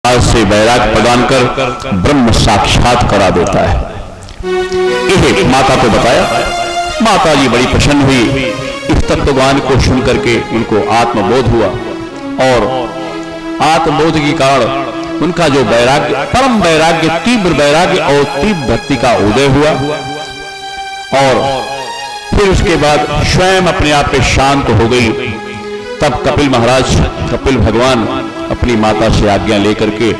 पास से वैराग्य प्रदान कर ब्रह्म साक्षात करा देता है। यह माता को बताया। माता जी बड़ी प्रसन्न हुई। इस तत्वज्ञान को सुन करके उनको आत्मबोध हुआ और आत्मबोध के कारण उनका जो वैराग्य, परम वैराग्य, तीव्र वैराग्य और तीव्र भक्ति का उदय हुआ। और फिर उसके बाद स्वयं अपने आप पे शांत हो गई। तब कपिल महाराज, कपिल भगवान अपनी माता से आज्ञा लेकर के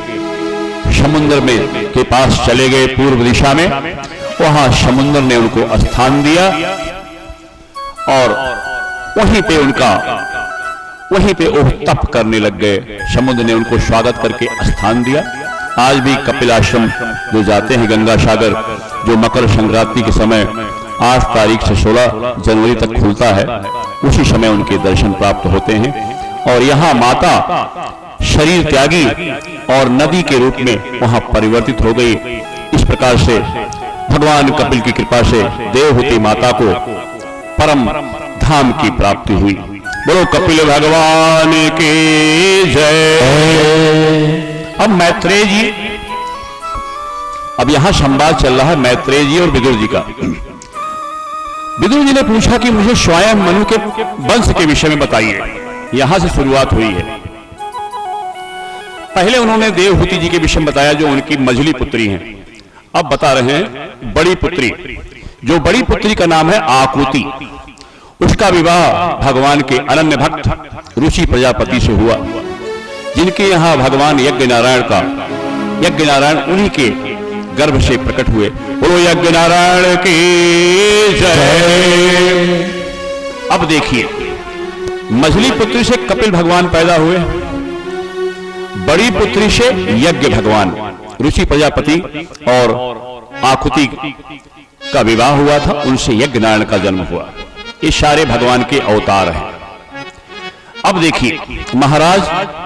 समुद्र में के पास चले गए पूर्व दिशा में। वहां समुद्र ने उनको स्थान दिया और वहीं पे वो तप करने लग गए। समुद्र ने उनको स्वागत करके स्थान दिया। आज भी कपिल आश्रम जो जाते हैं गंगा सागर, जो मकर संक्रांति के समय 8 तारीख से 16 जनवरी तक खुलता है, उसी समय उनके दर्शन प्राप्त होते हैं। और यहाँ माता शरीर त्यागी और नदी के रूप में वहां परिवर्तित हो गई। इस प्रकार से भगवान कपिल की कृपा से देवहूति माता को परम धाम की प्राप्ति हुई। बोलो कपिल भगवान की जय। अब मैत्रेय जी, अब यहां संवाद चल रहा है मैत्रेय जी और विदुर जी का। विदुर जी ने पूछा कि मुझे स्वयं मनु के वंश के विषय में बताइए। यहां से शुरुआत हुई है। पहले उन्होंने देवहूति जी के विषय में बताया जो उनकी मझली पुत्री हैं। अब बता रहे हैं बड़ी पुत्री। जो बड़ी पुत्री का नाम है आकुति, उसका विवाह भगवान के अनन्य भक्त ऋषि प्रजापति से हुआ, जिनके यहाँ भगवान यज्ञ नारायण उन्हीं के गर्भ से प्रकट हुए। बोलो यज्ञ नारायण की जय। अब देखिए, मझली पुत्री से कपिल भगवान पैदा हुए, बड़ी पुत्री से यज्ञ भगवान ऋषि प्रजापति और आकुति का विवाह हुआ था, उनसे यज्ञ नारायण का जन्म हुआ। ये सारे भगवान के अवतार हैं। अब देखिए, महाराज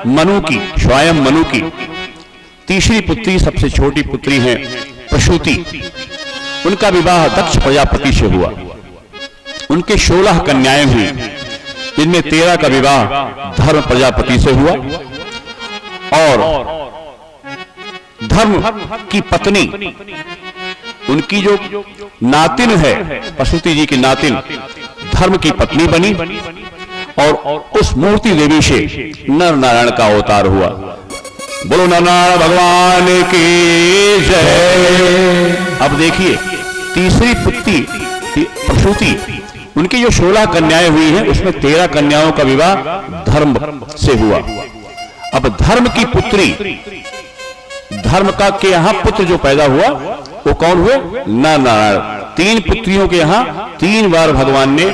मनु की, स्वयं मनु की तीसरी पुत्री, सबसे छोटी पुत्री है प्रसूति। उनका विवाह दक्ष प्रजापति से हुआ। उनके 16 कन्याएं हुई, जिनमें 13 का विवाह धर्म प्रजापति से हुआ। और धर्म की पत्नी, उनकी जो नातिन है, प्रसूति जी की नातिन, धर्म की पत्नी बनी और उस मूर्ति देवी से नर नारायण का अवतार हुआ। बोलो नर नारायण भगवान की जय। अब देखिए, तीसरी पुत्री प्रसूति, उनकी जो 16 कन्याएं हुई हैं, उसमें 13 कन्याओं का विवाह धर्म से हुआ। अब धर्म की पुत्री, धर्म का के यहां पुत्र जो पैदा हुआ वो कौन हुए? नर नारायण। 3 पुत्रियों के यहां 3 बार भगवान ने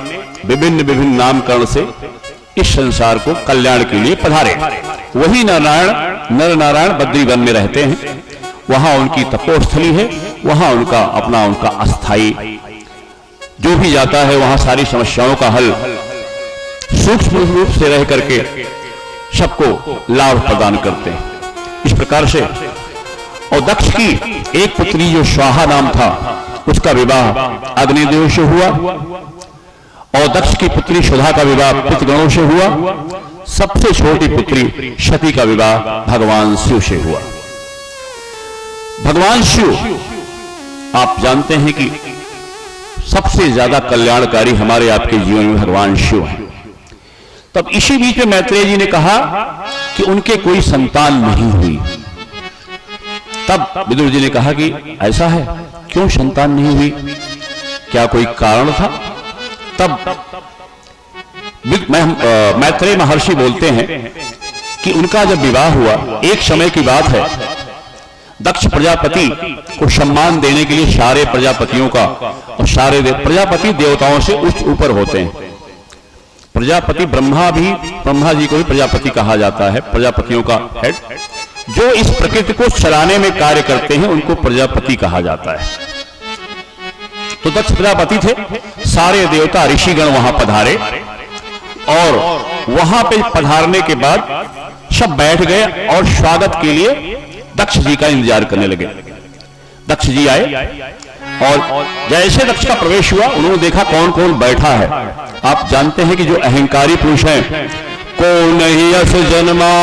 विभिन्न विभिन्न नामकरण से इस संसार को कल्याण के लिए पधारे। वही नर नारायण बद्री वन में रहते हैं। वहां उनकी तपोस्थली है, वहां उनका अस्थाई, जो भी जाता है वहां सारी समस्याओं का हल सूक्ष्म रूप से रह करके सबको लाभ प्रदान करते हैं। इस प्रकार से, और दक्ष की एक पुत्री जो स्वाहा नाम था, उसका विवाह अग्निदेव से हुआ। और दक्ष की पुत्री सुधा का विवाह पितृगणों से हुआ। सबसे छोटी पुत्री सती का विवाह भगवान शिव से हुआ। भगवान शिव, आप जानते हैं कि सबसे ज्यादा कल्याणकारी हमारे आपके जीवन में भगवान शिव हैं। तब इसी बीच में मैत्रेय जी ने कहा कि उनके कोई संतान नहीं हुई। तब विदुर जी ने कहा कि ऐसा है, क्यों संतान नहीं हुई, क्या कोई कारण था? तब मैत्रेय महर्षि बोलते हैं कि उनका जब विवाह हुआ, एक समय की बात है, दक्ष प्रजापति को सम्मान देने के लिए सारे प्रजापतियों का, और सारे प्रजापति देवताओं से उच्च ऊपर होते हैं। प्रजापति ब्रह्मा जी को भी प्रजापति कहा जाता है, प्रजापतियों का हेड। जो इस प्रकृति को चलाने में कार्य करते हैं उनको प्रजापति कहा जाता है। तो दक्ष प्रजापति थे, सारे देवता ऋषिगण वहां पधारे, और वहां पे पधारने के बाद सब बैठ गए और स्वागत के लिए दक्ष जी का इंतजार करने लगे। दक्ष जी आए और जैसे दक्ष का प्रवेश हुआ, उन्होंने देखा कौन कौन बैठा है। आप जानते हैं कि जो अहंकारी पुरुष हैं, को नहीं यश जन्मा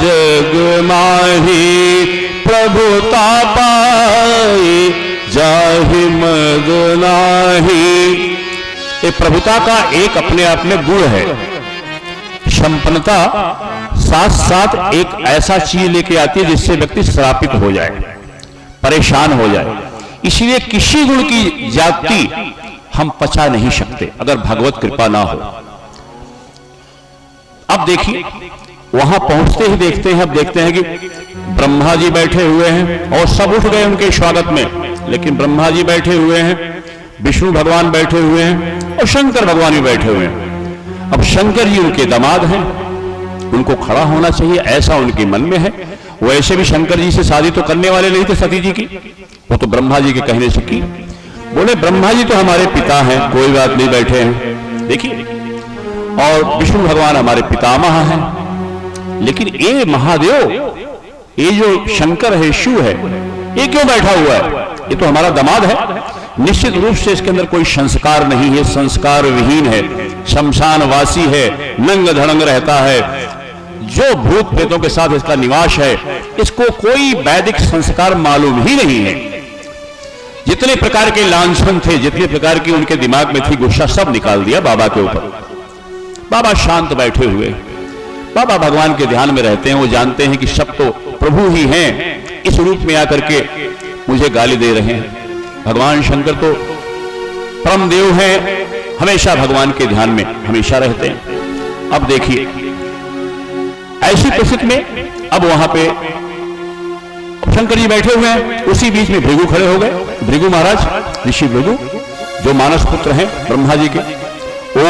जग माही प्रभुता पाए जाहि मद नाही। ये प्रभुता का एक अपने आप में गुण है। संपन्नता साथ साथ एक ऐसा चीज लेके आती है जिससे व्यक्ति श्रापित हो जाए, परेशान हो जाए। इसलिए किसी गुण की जाति हम पचा नहीं सकते अगर भगवत कृपा ना हो। अब देखिए वहां पहुंचते ही देखते हैं, अब देखते हैं कि ब्रह्मा जी बैठे हुए हैं और सब उठ गए उनके स्वागत में, लेकिन ब्रह्मा जी बैठे हुए हैं, विष्णु भगवान बैठे हुए हैं और शंकर भगवान भी बैठे हुए हैं। अब शंकर जी उनके दामाद हैं, उनको खड़ा होना चाहिए ऐसा उनके मन में है। वैसे भी शंकर जी से शादी तो करने वाले नहीं थे सती जी की, वो तो ब्रह्मा जी के कहने से की। बोले ब्रह्मा जी तो हमारे पिता हैं, कोई बात नहीं, बैठे हैं देखिए, और विष्णु भगवान हमारे पितामह हैं। लेकिन ये महादेव, ये जो शंकर है, शिव है, ये क्यों बैठा हुआ है? ये तो हमारा दामाद है। निश्चित रूप से इसके अंदर कोई संस्कार नहीं है, संस्कार विहीन है, शमशानवासी है, नंग धड़ंग रहता है, जो भूत प्रेतों के साथ इसका निवास है, इसको कोई वैदिक संस्कार मालूम ही नहीं है। जितने प्रकार के लांछन थे, जितने प्रकार की उनके दिमाग में थी गुस्सा, सब निकाल दिया बाबा के ऊपर। बाबा शांत बैठे हुए, बाबा भगवान के ध्यान में रहते हैं। वो जानते हैं कि सब तो प्रभु ही हैं, इस रूप में आकर के मुझे गाली दे रहे हैं। भगवान शंकर तो परम देव हैं, हमेशा भगवान के ध्यान में हमेशा रहते हैं। अब देखिए ऐसी परिस्थिति में अब वहां पे शंकर जी बैठे हुए हैं, उसी बीच में भृगु खड़े हो गए। भृगु महाराज, ऋषि भृगु जो मानस पुत्र हैं ब्रह्मा जी के, वो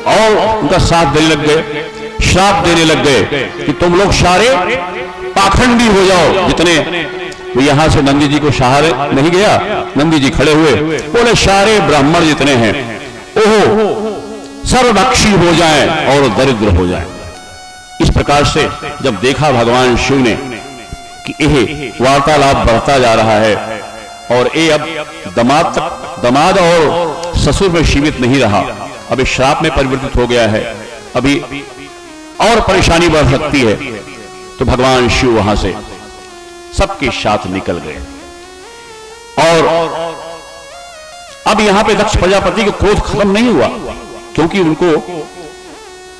और उनका साथ देने लग गए, श्राप देने लग गए कि तुम लोग सारे पाखंडी हो जाओ। जितने तो यहां से नंदी जी को सहारे नहीं गया, नंदी जी खड़े हुए, बोले सारे ब्राह्मण जितने हैं ओहो सर्वभक्षी हो जाएं और दरिद्र हो जाएं। इस प्रकार से जब देखा भगवान शिव ने कि यह वार्तालाप बढ़ता जा रहा है और ये अब दामाद और ससुर में सीमित नहीं रहा, अब इस श्राप में परिवर्तित हो गया है, अभी और परेशानी बढ़ सकती है, तो भगवान शिव वहां से सबके साथ निकल गए। और अब यहां पे दक्ष प्रजापति का क्रोध खत्म नहीं हुआ, क्योंकि उनको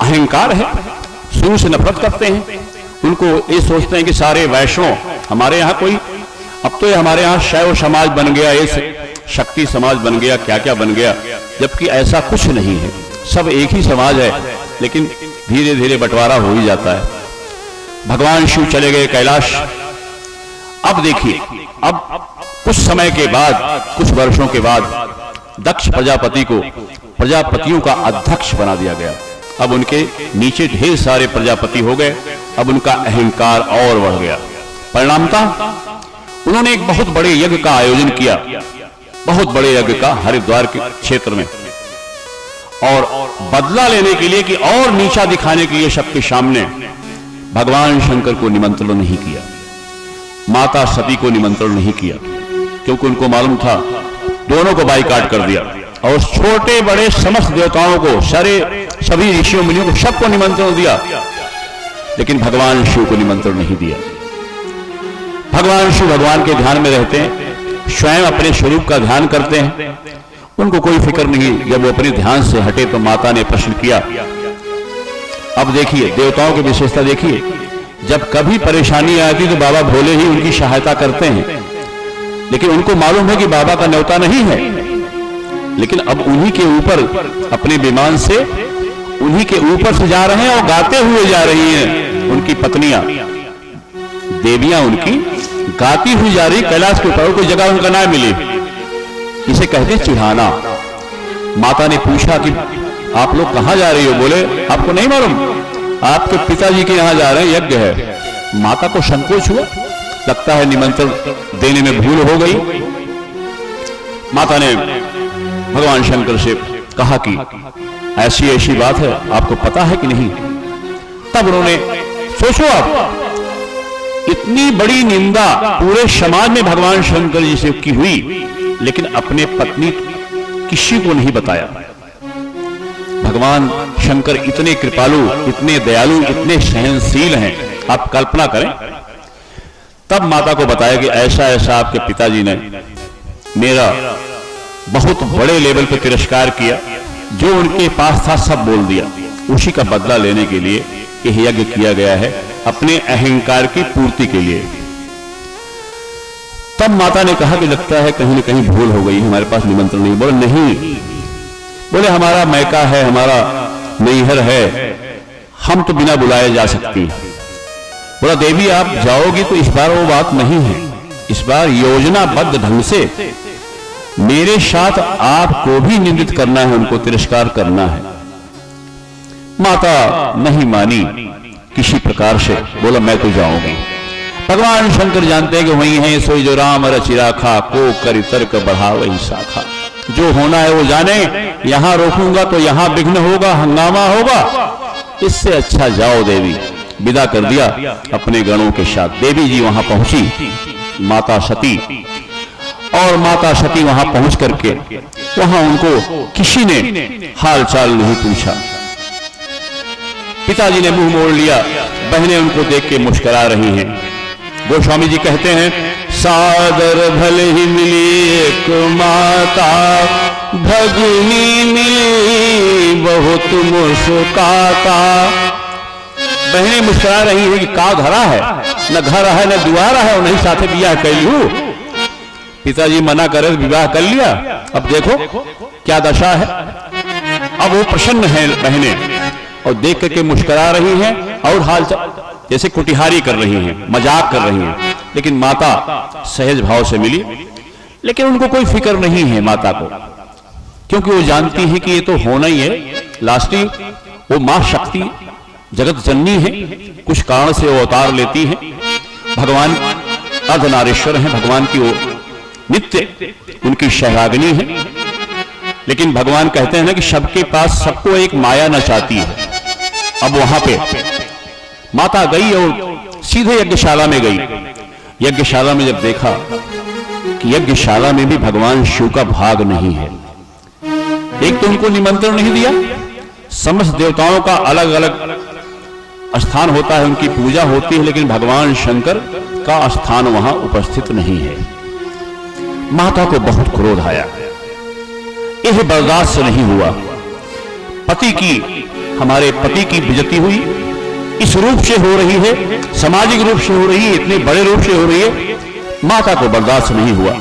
अहंकार है, शुरू से नफरत करते हैं। उनको ये सोचते हैं कि सारे वैष्णव हमारे यहाँ कोई, अब तो ये हमारे यहाँ शैव समाज बन गया, ये शक्ति समाज बन गया, क्या क्या बन गया, जबकि ऐसा कुछ नहीं है। सब एक ही समाज है, लेकिन धीरे धीरे बंटवारा हो ही जाता है। भगवान शिव चले गए कैलाश। अब देखिए, अब कुछ समय के बाद, कुछ वर्षों के बाद दक्ष प्रजापति को प्रजापतियों का अध्यक्ष बना दिया गया। अब उनके नीचे ढेर सारे प्रजापति हो गए। अब उनका अहंकार और बढ़ गया। परिणामतः उन्होंने एक बहुत बड़े यज्ञ का आयोजन किया, बहुत बड़े यज्ञ का हरिद्वार के क्षेत्र में, और बदला लेने के लिए कि और नीचा दिखाने के लिए सबके सामने भगवान शंकर को निमंत्रण नहीं किया, माता सती को निमंत्रण नहीं किया, क्योंकि उनको मालूम था, दोनों को बाइकाट कर दिया। और छोटे बड़े समस्त देवताओं को, सारे सभी ऋषियों मुनियों को, सबको निमंत्रण दिया, लेकिन भगवान शिव को निमंत्रण नहीं दिया। भगवान शिव भगवान के ध्यान में रहते हैं, स्वयं अपने स्वरूप का ध्यान करते हैं, उनको कोई फिक्र नहीं। जब वो अपने ध्यान से हटे तो माता ने प्रश्न किया। अब देखिए देवताओं की विशेषता देखिए, जब कभी परेशानी आती तो बाबा भोले ही उनकी सहायता करते हैं, लेकिन उनको मालूम है कि बाबा का न्योता नहीं है, लेकिन अब उन्हीं के ऊपर अपने विमान से उन्हीं के ऊपर से जा रहे हैं और गाते हुए जा रही हैं। उनकी पत्नियां, देवियां उनकी गाती हुई जा रही कैलाश के ऊपर, कोई जगह उनका ना मिली। इसे कहते चिढ़ाना। माता ने पूछा कि आप लोग कहां जा रही हो? बोले आपको नहीं मालूम, आपके पिताजी के यहां जा रहे हैं, यज्ञ है। माता को संकोच हुआ, लगता है निमंत्रण देने में भूल हो गई। माता ने भगवान शंकर से कहा कि ऐसी ऐसी बात है, आपको पता है कि नहीं? तब उन्होंने, सोचो आप, इतनी बड़ी निंदा पूरे समाज में भगवान शंकर जी से की हुई, लेकिन अपने पत्नी किसी को नहीं बताया। भगवान शंकर इतने कृपालु, इतने दयालु, इतने सहनशील हैं, आप कल्पना करें। तब माता को बताया कि ऐसा ऐसा आपके पिताजी ने मेरा बहुत बड़े लेवल पर तिरस्कार किया, जो उनके पास था सब बोल दिया। उसी का बदला लेने के लिए यह यज्ञ किया गया है, अपने अहंकार की पूर्ति के लिए। तब माता ने कहा कि लगता है कहीं न कहीं भूल हो गई, हमारे पास निमंत्रण नहीं। बोले नहीं, बोले हमारा मैका है, हमारा नैहर है, हम तो बिना बुलाए जा सकती हैं। बोला देवी आप जाओगी तो इस बार वो बात नहीं है, इस बार योजनाबद्ध ढंग से मेरे साथ आपको भी निंदित करना है, उनको तिरस्कार करना है। माता नहीं मानी किसी प्रकार से, बोला मैं तो जाऊंगी। भगवान शंकर जानते हैं कि वही है सोई जो राम रचि राखा, को कर तर्क बढ़ा वही शाखा। जो होना है वो जाने, यहां रोकूंगा तो यहां विघ्न होगा, हंगामा होगा, इससे अच्छा जाओ देवी। विदा कर दिया अपने गणों के साथ। देवी जी वहां पहुंची, माता सती, और माता सती वहां पहुंच करके वहां उनको किसी ने हाल चाल नहीं पूछा। पिताजी ने मुंह मोड़ लिया, बहनें उनको देख के मुस्कुरा रही हैं। गोस्वामी जी कहते हैं सादर भले ही मिली एक माता, भगिनी मिली बहुत मुस्काता। बहनें मुस्कुरा रही हैं कि का घरा है, न घर है न दुआरा है, और नहीं साथे बियाह कैलू। पिताजी मना करे विवाह कर लिया, अब देखो क्या दशा है। अब वो प्रसन्न है बहनें, और देख करके मुस्कुरा रही हैं और हाल जैसे कुटिहारी कर रही हैं, मजाक कर रही हैं। लेकिन माता सहज भाव से मिली, लेकिन उनको कोई फिक्र नहीं है माता को, क्योंकि वो जानती है कि ये तो होना ही है। लास्टली वो मां शक्ति जगत जननी है, कुछ कारण से वो अवतार लेती है। भगवान अर्धनारीश्वर हैं, भगवान की वो नित्य उनकी शहराग्नि है। लेकिन भगवान कहते हैं ना कि सबके पास सबको एक माया न चाहती है। अब वहां पे माता गई और सीधे यज्ञशाला में गई। यज्ञशाला में जब देखा कि यज्ञशाला में भी भगवान शिव का भाग नहीं है। एक तो उनको निमंत्रण नहीं दिया, समस्त देवताओं का अलग अलग स्थान होता है, उनकी पूजा होती है, लेकिन भगवान शंकर का स्थान वहां उपस्थित नहीं है। माता को बहुत क्रोध आया, यह बर्दाश्त नहीं हुआ। पति की, हमारे पति की बेइज्जती हुई, इस रूप से हो रही है, सामाजिक रूप से हो रही है, इतने बड़े रूप से हो रही है, माता को बर्दाश्त नहीं हुआ।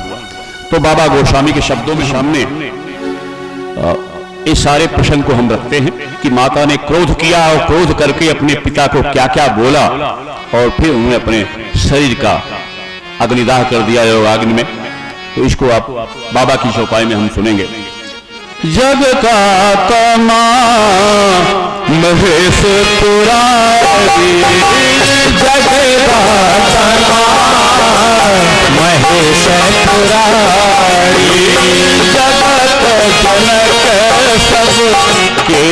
तो बाबा गोस्वामी के शब्दों में सामने इस सारे प्रसंग को हम रखते हैं कि माता ने क्रोध किया और क्रोध करके अपने पिता को क्या क्या बोला, और फिर उन्होंने अपने शरीर का अग्निदाह कर दिया योगाग्नि में। तो इसको आप बाबा की चौपाई में हम सुनेंगे। जग का तमा महेश पुरारी, जग का तमा महेश पुरारी, जगत जनक सब के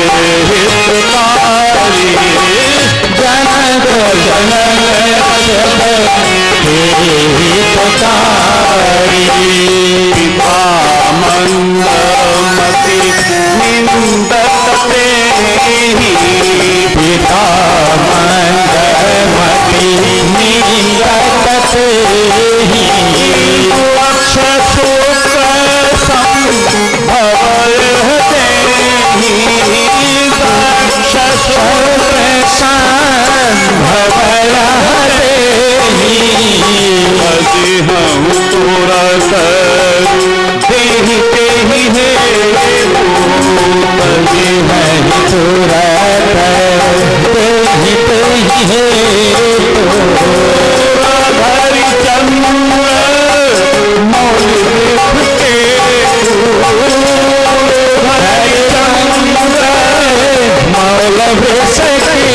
हितकारी, जनक जनक सब के हितकारी। पिता मंदमति निंदत प्रेमी, पिता मंदमति निंदत प्रेमी, अक्ष सूत्र संभव देहि, अक्ष सूत्र संभव देहि, अति हम तुरत देखते ही है, अति हम तुरत देखते ही है। हरि चंद्र मौल के, हरि चंद्र मौल सके,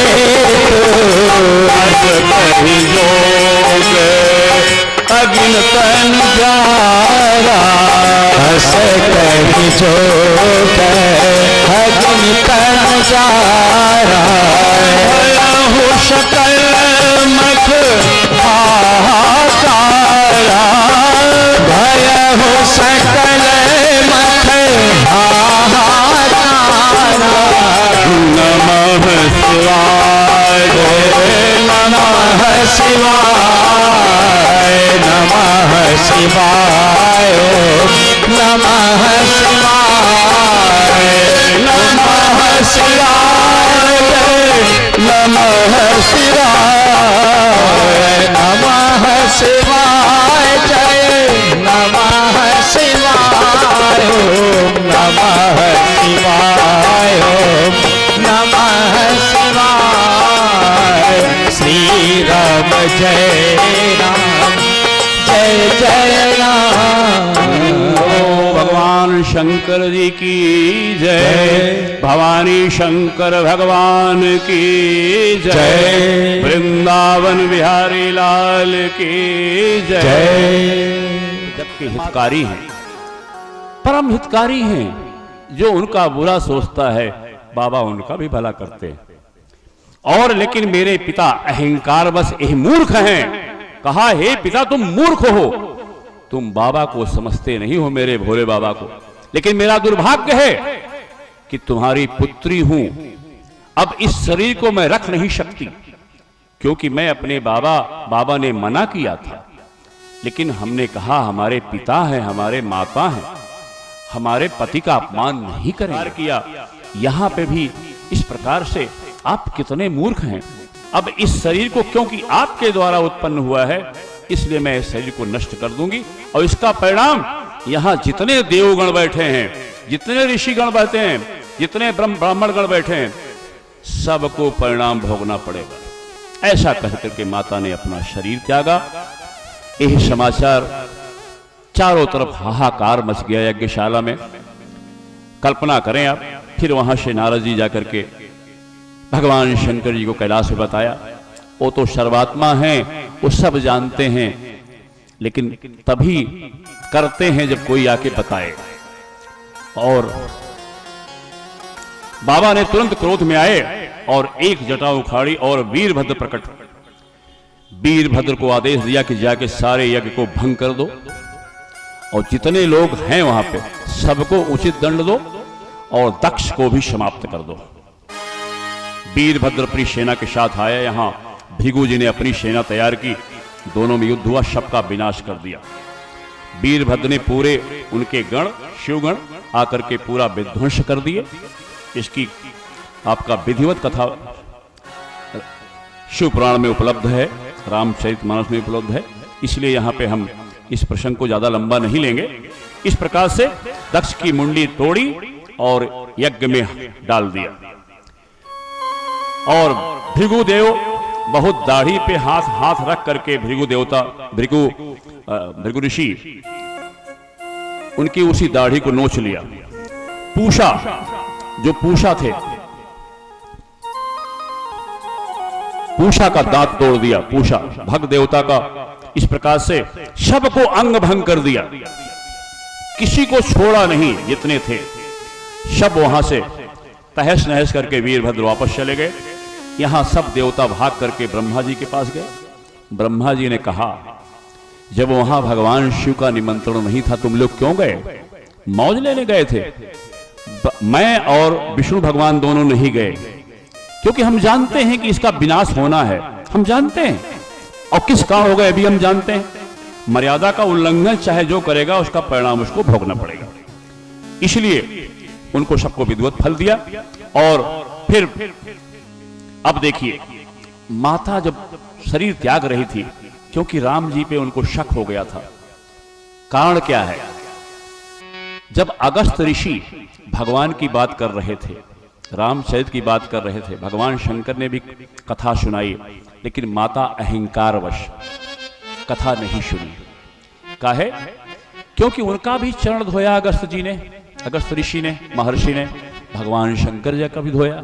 अस कही जोग अगिन तन जारा, अस कही जोग अगिन तन जारा। हो सकल मख हाहाकारा, भय हो सकल मख हाहाकारा। नमः शिवाय, नमः शिवाय, शिवाय, नमः शिवाय, नमः शिवाय, नमः शिवाय, नमः शिवाय, जय नमः शिवाय, नमः शिवाय, नमः शिवाय। श्री राम जय राम, जय जय राम। भगवान शंकर जी की जय, भवानी शंकर भगवान की जय, वृंदावन बिहारी लाल की जय। जबकि हितकारी हैं, परम हितकारी हैं, जो उनका बुरा सोचता है बाबा उनका भी भला करते हैं। और लेकिन मेरे पिता अहंकारवश यह मूर्ख हैं। कहा, हे पिता तुम मूर्ख हो, तुम बाबा को समझते नहीं हो, मेरे भोले बाबा को। लेकिन मेरा दुर्भाग्य है कि तुम्हारी पुत्री हूं, अब इस शरीर को मैं रख नहीं सकती, क्योंकि मैं अपने बाबा ने मना किया था। लेकिन हमने कहा हमारे पिता हैं, हमारे माता हैं, हमारे पति का अपमान नहीं करेंगे। किया यहां पे भी इस प्रकार से आप कितने मूर्ख हैं। अब इस शरीर को क्योंकि आपके द्वारा उत्पन्न हुआ है, इसलिए मैं इस शरीर को नष्ट कर दूंगी। और इसका परिणाम यहां जितने देवगण बैठे हैं, जितने ऋषिगण बैठे हैं, जितने ब्राह्मण गण बैठे हैं, सबको परिणाम भोगना पड़ेगा। ऐसा कहकर के माता ने अपना शरीर त्यागा। यह समाचार चारों तरफ हाहाकार मच गया यज्ञशाला में। कल्पना करें आप, फिर वहां से नारद जी जाकर के भगवान शंकर जी को कैलाश में बताया। वो तो सर्वात्मा हैं, वो सब जानते हैं, लेकिन तभी करते हैं जब कोई आके बताए। और बाबा ने तुरंत क्रोध में आए और एक जटा उखाड़ी और वीरभद्र प्रकट, वीरभद्र को आदेश दिया कि जाके सारे यज्ञ को भंग कर दो और जितने लोग हैं वहां पे सबको उचित दंड दो और दक्ष को भी समाप्त कर दो। वीरभद्र अपनी सेना के साथ आया। यहां भृगु जी ने अपनी सेना तैयार की, दोनों में युद्ध हुआ, सबका विनाश कर दिया। वीरभद्र ने पूरे उनके गण शिवगण आकर के पूरा विध्वंस कर दिए। इसकी आपका विधिवत कथा शिव पुराण में उपलब्ध है, रामचरितमानस में उपलब्ध है, इसलिए यहां पे हम इस प्रसंग को ज्यादा लंबा नहीं लेंगे। इस प्रकार से दक्ष की मुंडी तोड़ी और यज्ञ में डाल दिया। और भृगुदेव बहुत दाढ़ी पे हाथ रख करके भृगु ऋषि उनकी उसी दाढ़ी को नोच लिया। पूषा, जो पूषा थे, पूषा का दांत तोड़ दिया। पूषा भग देवता का इस प्रकार से सबको अंग भंग कर दिया, किसी को छोड़ा नहीं। जितने थे सब वहां से तहस नहस करके वीरभद्र वापस चले गए। यहां सब देवता भाग करके ब्रह्मा जी के पास गए। ब्रह्मा जी ने कहा, जब वहां भगवान शिव का निमंत्रण नहीं था, तुम लोग क्यों गए? मौज लेने गए थे। मैं और विष्णु भगवान दोनों नहीं गए, क्योंकि हम जानते हैं कि इसका विनाश होना है, हम जानते हैं, और किस कारण होगा ये भी हम जानते हैं। मर्यादा का उल्लंघन चाहे जो करेगा उसका परिणाम उसको भोगना पड़ेगा। इसलिए उनको सबको विधिवत फल दिया। और फिर अब देखिए, माता जब शरीर त्याग रही थी, क्योंकि राम जी पे उनको शक हो गया था। कारण क्या है? जब अगस्त ऋषि भगवान की बात कर रहे थे, रामचरित की बात कर रहे थे, भगवान शंकर ने भी कथा सुनाई, लेकिन माता अहंकारवश कथा नहीं सुनी। काहे? क्योंकि उनका भी चरण धोया अगस्त जी ने, अगस्त ऋषि ने, महर्षि ने, भगवान शंकर जी का भी धोया।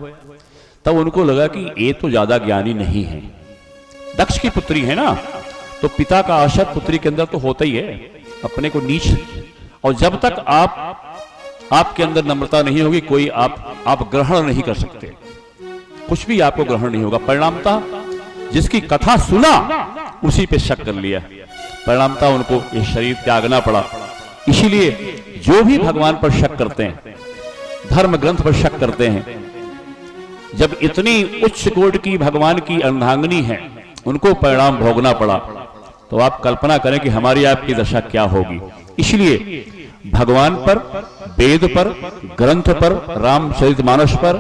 तब उनको लगा कि ये तो ज्यादा ज्ञानी नहीं है, दक्ष की पुत्री है ना, तो पिता का असर पुत्री के अंदर तो होता ही है, अपने को नीच। और जब तक आपके अंदर नम्रता नहीं होगी, कोई आप ग्रहण नहीं कर सकते, कुछ भी आपको ग्रहण नहीं होगा। परिणामता जिसकी कथा सुना उसी पे शक कर लिया, परिणामता उनको ये शरीर त्यागना पड़ा। इसीलिए जो भी भगवान पर शक करते हैं, धर्म ग्रंथ पर शक करते हैं, जब इतनी उच्च कोटि की भगवान की अर्धांगिनी है, उनको परिणाम भोगना पड़ा। तो आप कल्पना करें कि हमारी आपकी दशा क्या होगी। इसलिए भगवान पर, वेद पर, ग्रंथ पर, रामचरितमानस पर,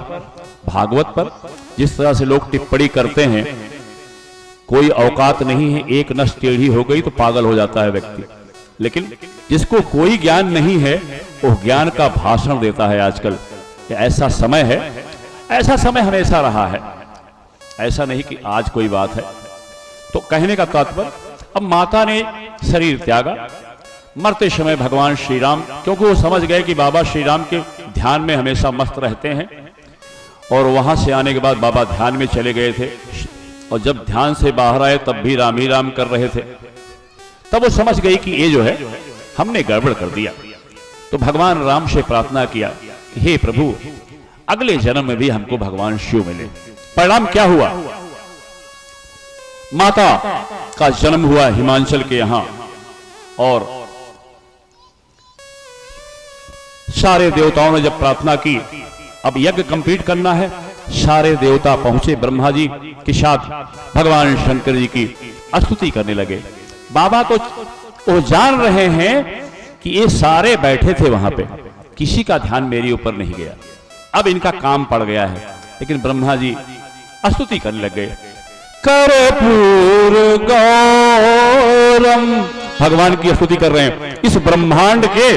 भागवत पर जिस तरह से लोग टिप्पणी करते हैं, कोई औकात नहीं है, एक नस टेढ़ी हो गई तो पागल हो जाता है व्यक्ति। लेकिन जिसको कोई ज्ञान नहीं है वो ज्ञान का भाषण देता है आजकल। ऐसा समय है, ऐसा समय हमेशा रहा है, ऐसा नहीं कि आज कोई बात है। तो कहने का तात्पर्य, अब माता ने शरीर त्यागा, मरते समय भगवान श्री राम, क्योंकि वो समझ गए कि बाबा श्री राम के ध्यान में हमेशा मस्त रहते हैं, और वहां से आने के बाद बाबा ध्यान में चले गए थे, और जब ध्यान से बाहर आए तब भी राम ही राम कर रहे थे। तब वो समझ गई कि ये जो है हमने गड़बड़ कर दिया। तो भगवान राम से प्रार्थना किया, हे प्रभु अगले जन्म में भी हमको भगवान शिव मिले। परिणाम क्या हुआ? माता का जन्म हुआ हिमांचल के यहां, और सारे देवताओं ने जब प्रार्थना की, अब यज्ञ कंप्लीट करना है, सारे देवता पहुंचे ब्रह्मा जी के साथ, भगवान शंकर जी की स्तुति करने लगे। बाबा तो वो जान रहे हैं कि ये सारे बैठे थे वहां पे, किसी का ध्यान मेरे ऊपर नहीं गया, अब इनका काम पड़ गया है। लेकिन ब्रह्मा जी स्तुति करने लग गए। कर्पूर गौरम, भगवान की स्तुति कर रहे हैं। इस ब्रह्मांड के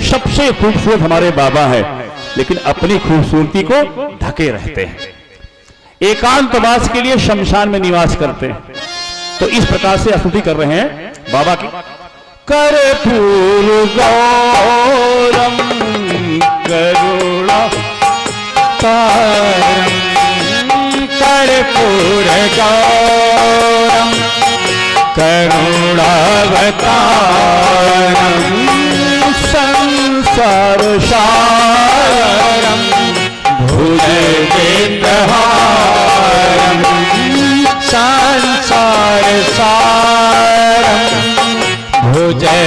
सबसे खूबसूरत हमारे बाबा है, लेकिन अपनी खूबसूरती को ढके रहते हैं, एकांतवास के लिए शमशान में निवास करते हैं। तो इस प्रकार से स्तुति कर रहे हैं बाबा की। कर्पूर गौरम करुणा तारम, कर्पूर गौरम करुणावतारम, संसार सारम भुजगेन्द्रहारम, संसार सारम भुजगेन्द्रहारम,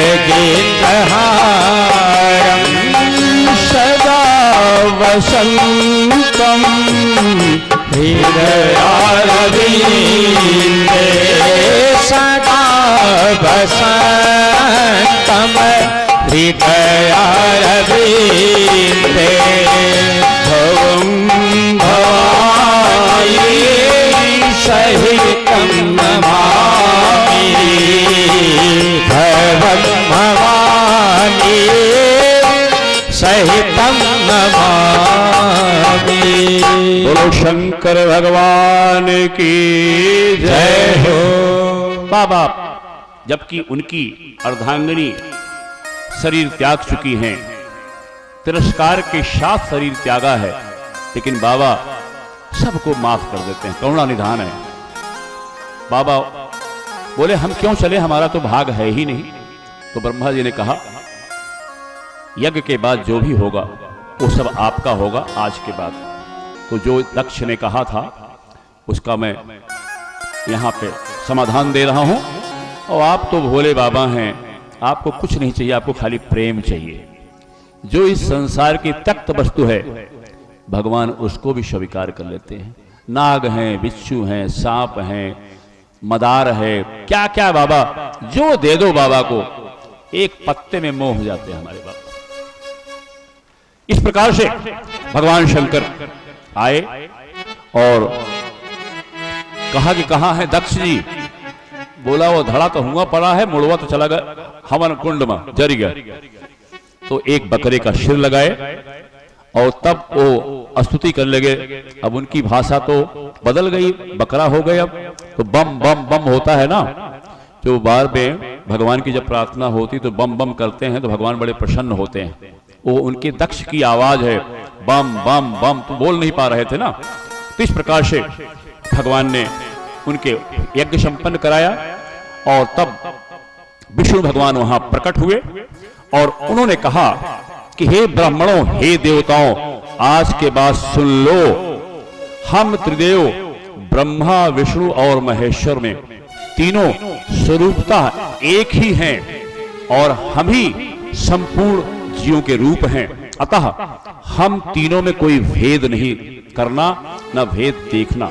सदा वसंतम हृदयारविन्दे, सदा वसंतम हृदयारविन्दे, भवं भवानी सहितं नमामि, भवं भवानी सहितं नमामि। बोलो शंकर भगवान की जय हो। बाबा जबकि उनकी अर्धांगिनी शरीर त्याग चुकी हैं, तिरस्कार के साथ शरीर त्यागा है, लेकिन बाबा सबको माफ कर देते हैं, करुणा निधान है। बाबा बोले हम क्यों चले, हमारा तो भाग है ही नहीं। तो ब्रह्मा जी ने कहा यज्ञ के बाद जो भी होगा वो सब आपका होगा आज के बाद। तो जो दक्ष ने कहा था उसका मैं यहाँ पे समाधान दे रहा हूँ। और आप तो भोले बाबा हैं, आपको कुछ नहीं चाहिए, आपको खाली प्रेम चाहिए। जो इस संसार की त्यक्त वस्तु है भगवान उसको भी स्वीकार कर लेते हैं। नाग हैं, बिच्छू हैं, सांप हैं, मदार है, क्या क्या बाबा जो दे दो बाबा को, एक पत्ते में मोह हो जाते हैं हमारे बाबा। इस प्रकार से भगवान शंकर आए और कहा कि कहां है दक्ष जी। बोला वो धड़ा तो हुआ पड़ा है, मुड़वा तो चला गया हवन कुंड में, जर गया। तो एक बकरे का सिर लगाए और तब वो स्तुति करने लगे। अब उनकी भाषा तो बदल गई, बकरा हो गए। अब तो बम बम बम होता है ना, जो बार में भगवान की जब प्रार्थना होती तो बम बम करते हैं तो भगवान बड़े प्रसन्न होते हैं। वो उनके दक्ष की आवाज है, बम बम बम, तो बोल नहीं पा रहे थे ना। तो इस प्रकार से भगवान ने उनके यज्ञ संपन्न कराया और तब विष्णु भगवान वहां प्रकट हुए और उन्होंने कहा कि हे ब्राह्मणों, हे देवताओं, आज के बाद सुन लो, हम त्रिदेव ब्रह्मा विष्णु और महेश्वर में तीनों स्वरूपतः एक ही हैं और हम ही संपूर्ण जीवों के रूप हैं। अतः हम तीनों में कोई भेद नहीं करना, न भेद देखना।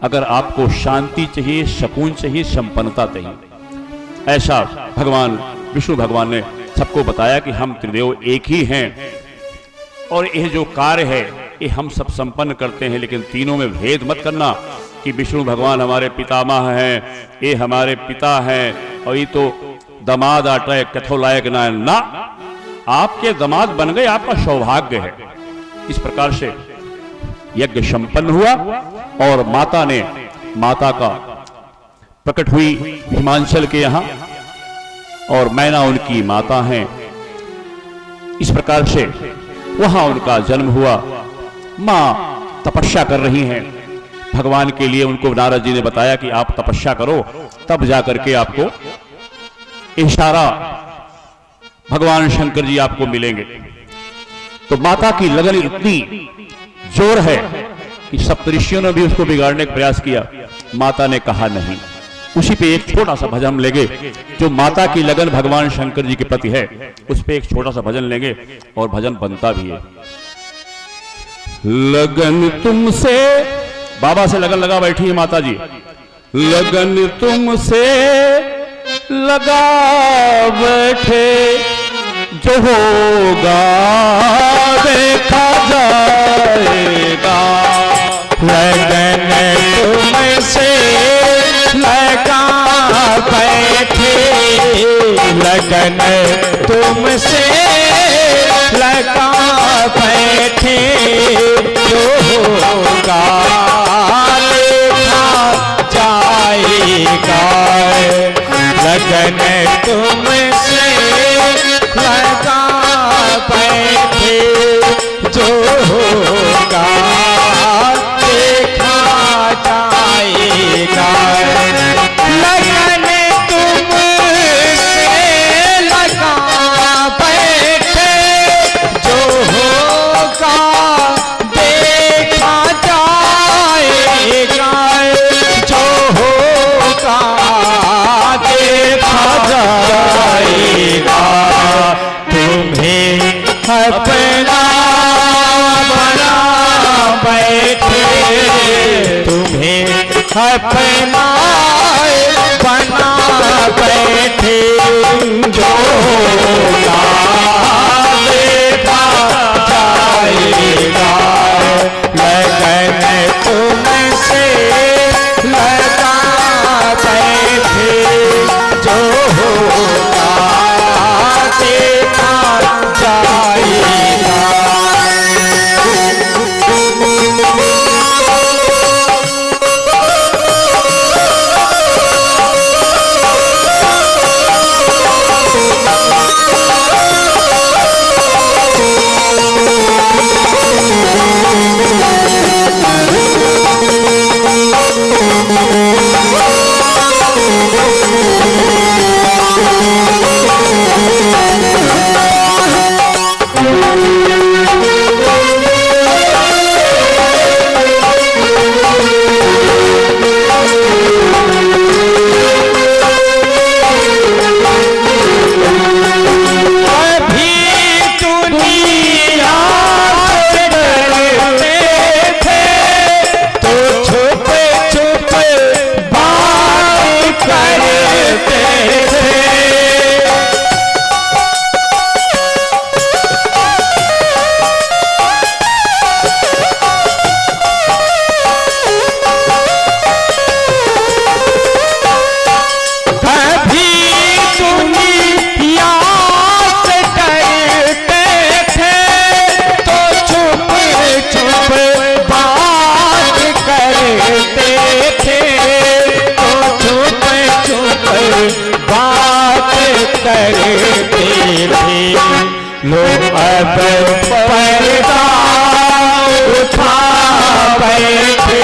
अगर आपको शांति चाहिए, सुकून चाहिए, संपन्नता चाहिए, ऐसा भगवान विष्णु भगवान ने सबको बताया कि हम त्रिदेव एक ही हैं और यह जो कार्य है ये हम सब संपन्न करते हैं, लेकिन तीनों में भेद मत करना कि विष्णु भगवान हमारे पितामह हैं, ये हमारे पिता हैं और ये तो दामाद आटे कथो लायक ना, आपके दामाद बन गए, आपका सौभाग्य है। इस प्रकार से यज्ञ संपन्न हुआ और माता का प्रकट हुई हिमांचल के यहां और मैना उनकी माता हैं। इस प्रकार से वहां उनका जन्म हुआ। मां तपस्या कर रही हैं भगवान के लिए। उनको नारद जी ने बताया कि आप तपस्या करो, तब जाकर के आपको इशारा भगवान शंकर जी आपको मिलेंगे। तो माता की लगन इतनी जोर है कि सप्तऋषियों ने भी उसको बिगाड़ने का प्रयास किया। माता ने कहा नहीं। उसी पे एक छोटा सा भजन लेंगे, जो माता की लगन भगवान शंकर जी के प्रति है, उस पे एक छोटा सा भजन लेंगे और भजन बनता भी है। लगन तुमसे, बाबा से लगन लगा बैठी है माता जी। लगन तुमसे लगा बैठे, जो होगा देखा जाएगा। लगन तुमसे लगा बैठे, लगन तुमसे लगा बैठे, जो होगा देखा जाएगा। लगन तुमसे लगा बैठे, जो होगा देखा जाएगा। लगन तुमसे लगा बैठे, जो होगा देखा जाएगा। जो होगा देखा जाएगा। तुम्हें अपना बना बैठे, तुम्हें अपना बना बैठे, जो होगा देखा जाएगा। लगन तुमसे लगा बैठे, जो होगा देखा जाएगा। लो अब पर्दा उठा बैठे,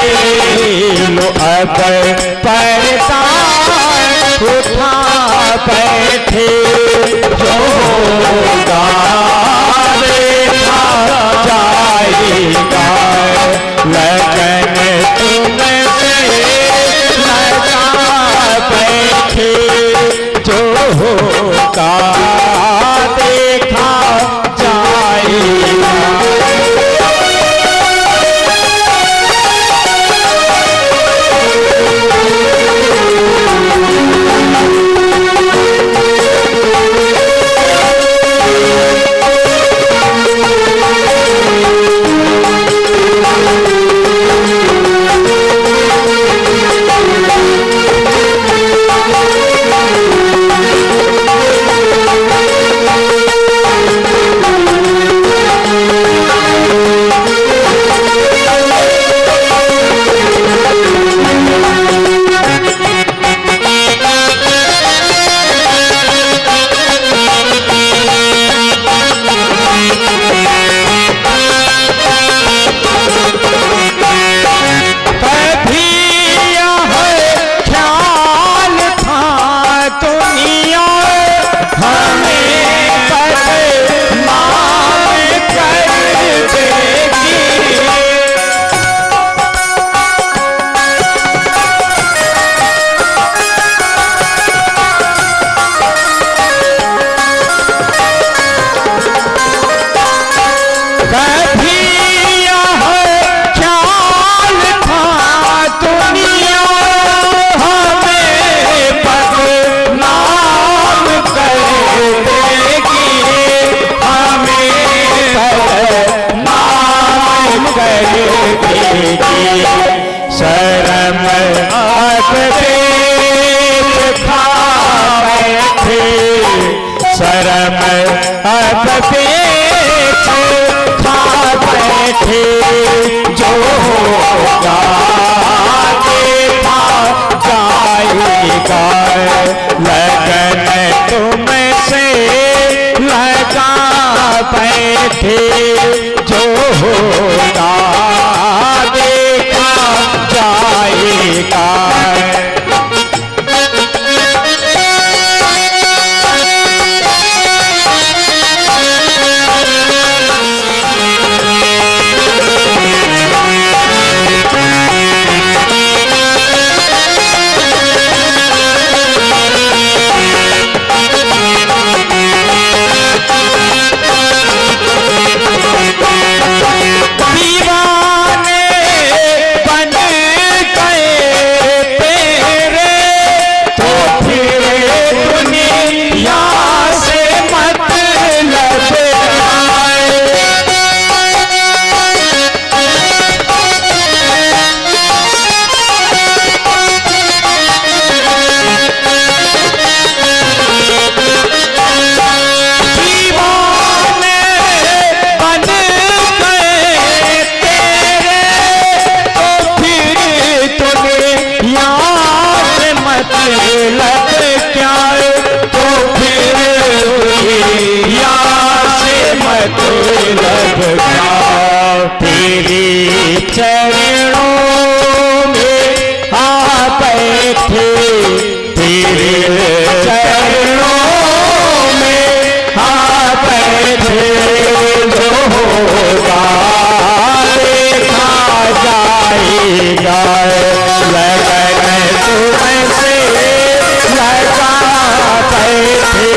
लो अब पर्दा उठा बैठे, जो होगा देखा जाएगा। लगन तुमसे लगा बैठे, जो होगा देखा जाएगा। धर्म अब पेट खा बैठे जो होगा देखा जाएगा लगन तुमसे लगा बैठे जो होगा देखा जाएगा तेरे चरणों में आ बैठे तेरे चरणों में आ बैठे जो होगा देखा जाएगा लगन तुमसे लगा बैठे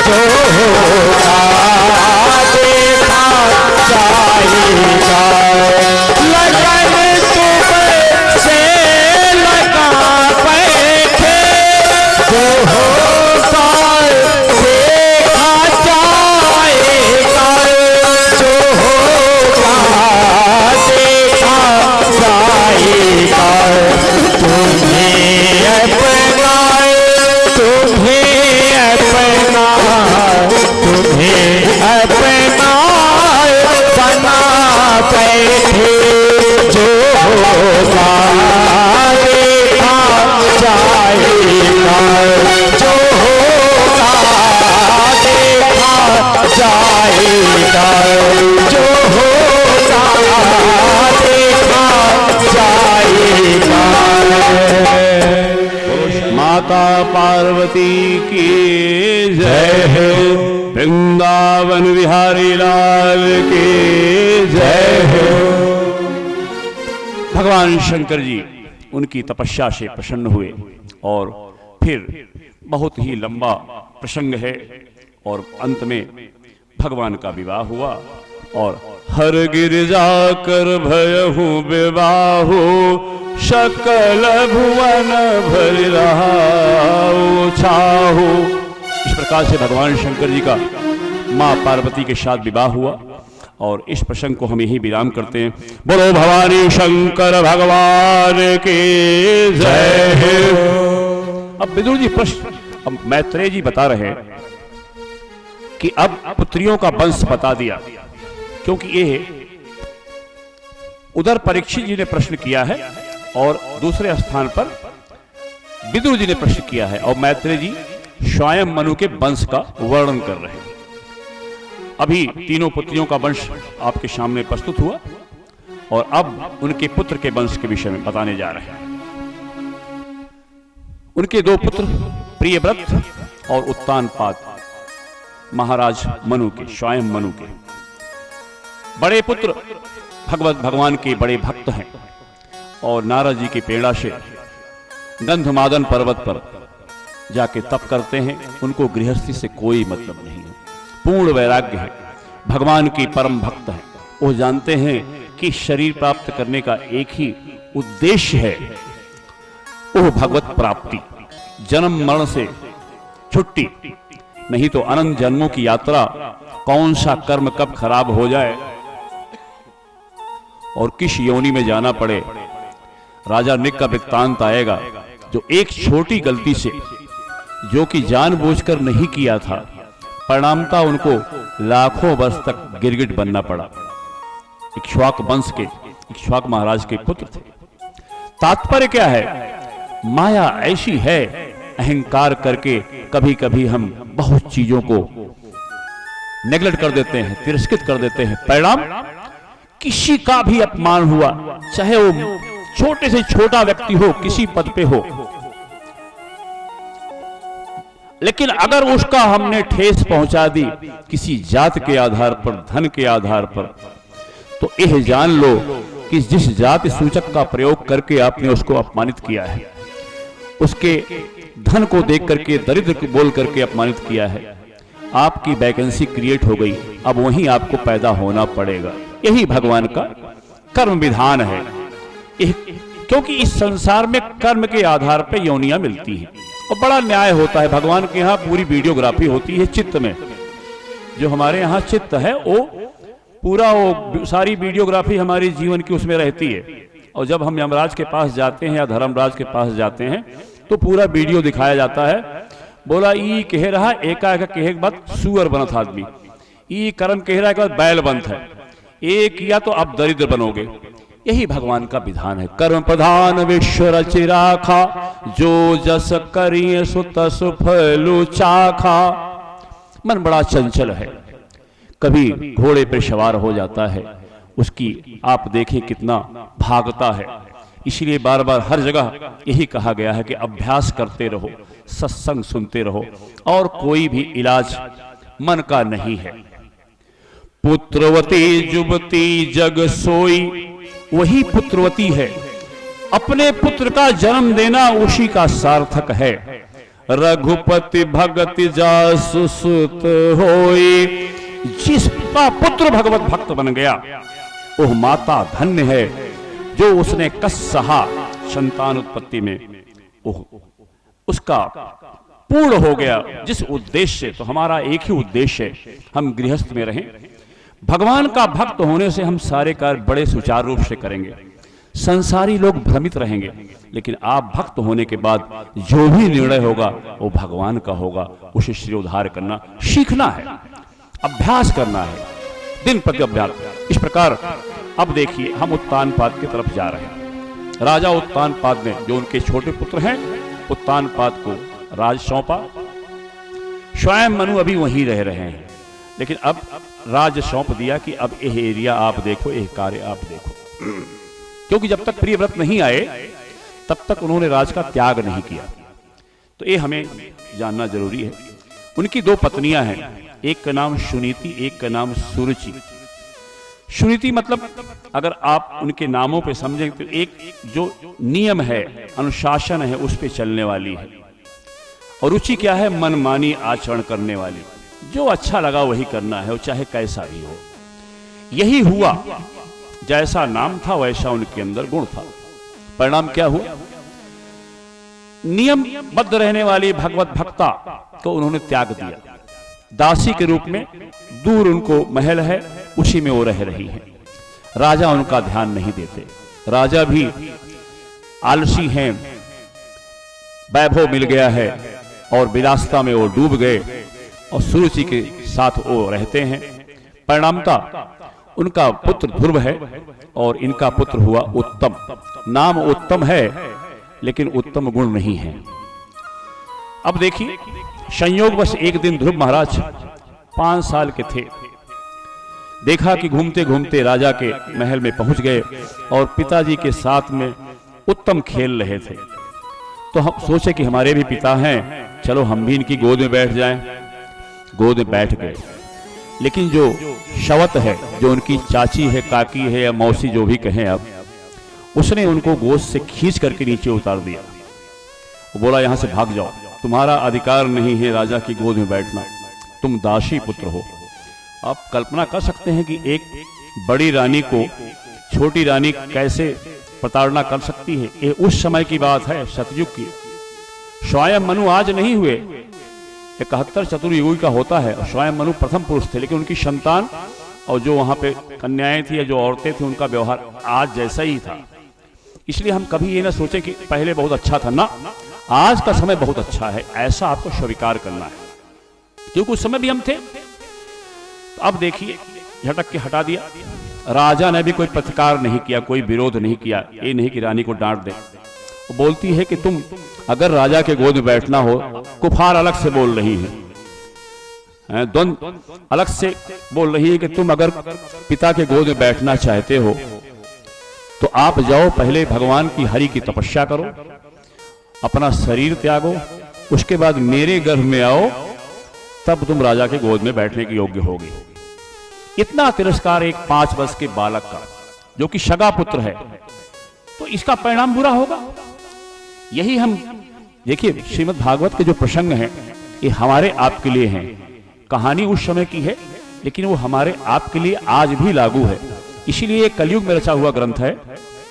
जो होगा देखा जाएगा लगन तुमसे लगा बैठे जो होगा देखा जाएगा जो होगा देखा जाएगा तुम्हें अपनाए तुम्हें अपनाए तुम्हें अपनाए बना बैठे जो होगा देखा जाएगा जो होगा देखा जाएगा जो होगा देखा जाएगा। माता पार्वती की जय हो, वृंदावन बिहारी लाल की जय हो। भगवान शंकर जी उनकी तपस्या से प्रसन्न हुए और फिर बहुत ही लंबा प्रसंग है और अंत में भगवान का विवाह हुआ और हर गिरजा कर भयहु विवाहो सकल भुवन भर रहा छाहो। इस प्रकार से भगवान शंकर जी का मां पार्वती के साथ विवाह हुआ और इस प्रसंग को हम यही विराम करते हैं। बोलो भवानी शंकर भगवान के जय हो। अब विदुर जी प्रश्न, अब मैत्रेय जी बता रहे हैं कि अब पुत्रियों का वंश बता दिया, क्योंकि ये उधर परीक्षित जी ने प्रश्न किया है और दूसरे स्थान पर विदुर जी ने प्रश्न किया है और मैत्रेय जी स्वयं मनु के वंश का वर्णन कर रहे हैं। अभी तीनों पुत्रियों का वंश आपके सामने प्रस्तुत हुआ और अब उनके पुत्र के वंश के विषय में बताने जा रहे हैं। उनके दो पुत्र प्रियव्रत और उत्तानपाद महाराज मनु के, स्वयं मनु के बड़े पुत्र भगवान के बड़े भक्त हैं और नारद जी की प्रेरणा से गंधमादन पर्वत पर जाके तप करते हैं। उनको गृहस्थी से कोई मतलब नहीं है, पूर्ण वैराग्य है, भगवान की परम भक्त है। वो जानते हैं कि शरीर प्राप्त करने का एक ही उद्देश्य है, वो भगवत प्राप्ति, जन्म मरण से छुट्टी, नहीं तो अनंत जन्मों की यात्रा, कौन सा कर्म कब खराब हो जाए और किस योनि में जाना पड़े। राजा निक का वृत्तांत आएगा, जो एक छोटी गलती से, जो कि जानबूझकर नहीं किया था, परिणामतः उनको लाखों वर्ष तक गिरगिट बनना पड़ा। इक्ष्वाक वंश के इक्ष्वाक महाराज के पुत्र थे। तात्पर्य क्या है? माया ऐसी है, अहंकार करके कभी कभी हम बहुत चीजों को नेग्लेक्ट कर देते हैं, तिरस्कृत कर देते हैं। परिणाम किसी का भी अपमान हुआ, चाहे वो छोटे से छोटा व्यक्ति हो, किसी पद पे हो, लेकिन अगर उसका हमने ठेस पहुंचा दी किसी जात के आधार पर, धन के आधार पर, तो यह जान लो कि जिस जाति सूचक का प्रयोग करके आपने उसको अपमानित किया है, उसके धन को देख करके, दरिद्र को बोल करके अपमानित किया है, आपकी वैकेंसी क्रिएट हो गई। अब वहीं आपको पैदा होना पड़ेगा। यही भगवान का कर्म विधान है। क्योंकि इस संसार में कर्म के आधार पर योनियां मिलती हैं और बड़ा न्याय होता है। भगवान के यहाँ पूरी वीडियोग्राफी होती है चित्त में। जो हमारे यहाँ चित्त है वो पूरा, वो सारी वीडियोग्राफी हमारी जीवन की उसमें रहती है। और जब हम यमराज के पास जाते हैं या धर्मराज के पास जाते हैं तो पूरा वीडियो दिखाया जाता है। बोला ई कह रहा एका एका कहे के बाद सुअर बनत आदमी, ई कर्म कह रहा है बैल बनत है, ये किया तो अब दरिद्र बनोगे। यही भगवान का विधान है। कर्म प्रधान विश्व रचि राखा, जो जस करिए सो तस फलु चाखा। मन बड़ा चंचल है, कभी घोड़े पर सवार हो जाता है, उसकी आप देखें कितना भागता है। इसलिए बार बार हर जगह यही कहा गया है कि अभ्यास करते रहो, सत्संग सुनते रहो, और कोई भी इलाज मन का नहीं है। पुत्रवती जुबती जग सोई, वही पुत्रवती है। अपने पुत्र का जन्म देना उसी का सार्थक है। रघुपति भगति जासु सुत होई, जिसका पुत्र भगवत भक्त बन गया वह माता धन्य है। जो उसने कष्ट सहा संतान उत्पत्ति में, उसका पूर्ण हो गया। जिस उद्देश्य से, तो हमारा एक ही उद्देश्य है, हम गृहस्थ में रहें। भगवान का भक्त होने से हम सारे कार्य बड़े सुचारू रूप से करेंगे। संसारी लोग भ्रमित रहेंगे, लेकिन आप भक्त होने के बाद जो भी निर्णय होगा वो भगवान का होगा। उसे शिरोधार्य करना सीखना है, अभ्यास करना है, दिन प्रति अभ्यास। इस प्रकार अब देखिए हम उत्तानपाद की तरफ जा रहे हैं। राजा उत्तानपाद ने, जो उनके छोटे पुत्र हैं, उत्तानपाद को राज सौंपा। स्वयं मनु अभी वहीं रह रहे हैं, लेकिन अब राज सौंप दिया कि अब यह एरिया आप देखो, यह कार्य आप देखो। क्योंकि जब तक प्रियव्रत नहीं आए तब तक उन्होंने राज का त्याग नहीं किया। तो ये हमें जानना जरूरी है। उनकी दो पत्नियां हैं, एक का नाम सुनीति, एक का नाम सुरुचि। सुनीति मतलब अगर आप उनके नामों पे समझें तो एक जो नियम है, अनुशासन है, उस पे चलने वाली है। और रुचि क्या है? मनमानी आचरण करने वाली। जो अच्छा लगा वही करना है, वो चाहे कैसा भी हो। यही हुआ, जैसा नाम था वैसा उनके अंदर गुण था। परिणाम क्या हुआ? नियमबद्ध रहने वाली भगवत भक्ता को उन्होंने त्याग दिया। दासी के रूप में दूर उनको महल है, उसी में वो रह रही है। राजा उनका ध्यान नहीं देते। राजा भी आलसी हैं, वैभव मिल गया है और विलासिता में वो डूब गए और सुरुचि के साथ वो रहते हैं। परिणामतः उनका पुत्र ध्रुव है और इनका पुत्र हुआ उत्तम। नाम उत्तम है लेकिन उत्तम गुण नहीं है। अब देखिए, संयोगवश एक दिन ध्रुव महाराज 5 साल के थे। देखा कि घूमते घूमते राजा के महल में पहुंच गए और पिताजी के साथ में उत्तम खेल रहे थे। तो हम सोचे कि हमारे भी पिता हैं, चलो हम भी इनकी गोद में बैठ जाएं। गोद में बैठ गए, लेकिन जो शवत है, जो उनकी चाची है, काकी है या मौसी, जो भी कहें आप, उसने उनको गोद से खींच करके नीचे उतार दिया। वो बोला, यहां से भाग जाओ, तुम्हारा अधिकार नहीं है राजा की गोद में बैठना, तुम दासी पुत्र हो। आप कल्पना कर सकते हैं कि एक बड़ी रानी को छोटी रानी कैसे प्रताड़ना कर सकती है। ये उस समय की बात है, सतयुग की। स्वयं मनु आज नहीं हुए, 71 चतुर्युगी का होता है। स्वयं मनु प्रथम पुरुष थे, लेकिन उनकी संतान और जो वहां पे कन्याएं थी या जो औरतें थी, उनका व्यवहार आज जैसा ही था। इसलिए हम कभी ये ना सोचे कि पहले बहुत अच्छा था ना, आज का समय बहुत अच्छा है, ऐसा आपको स्वीकार करना है। क्योंकि उस समय भी हम थे। तो अब देखिए झटक के हटा दिया। राजा ने भी कोई प्रतिकार नहीं किया, कोई विरोध नहीं किया, ये नहीं कि रानी को डांट दे। वो बोलती है कि तुम अगर राजा के गोद में बैठना हो, कुफार अलग से बोल रही है, द्वंद अलग से बोल रही है कि तुम अगर पिता के गोद में बैठना चाहते हो तो आप जाओ, पहले भगवान की हरि की तपस्या करो, अपना शरीर त्यागो, उसके बाद मेरे गर्भ में आओ, तब तुम राजा के गोद में बैठने के योग्य होगी। इतना तिरस्कार एक 5 वर्ष के बालक का, जो कि सगा पुत्र है, तो इसका परिणाम बुरा होगा। यही हम देखिए, श्रीमद् भागवत के जो प्रसंग हैं ये हमारे आपके लिए हैं। कहानी उस समय की है, लेकिन वो हमारे आपके लिए आज भी लागू है। इसीलिए कलयुग में रचा हुआ ग्रंथ है,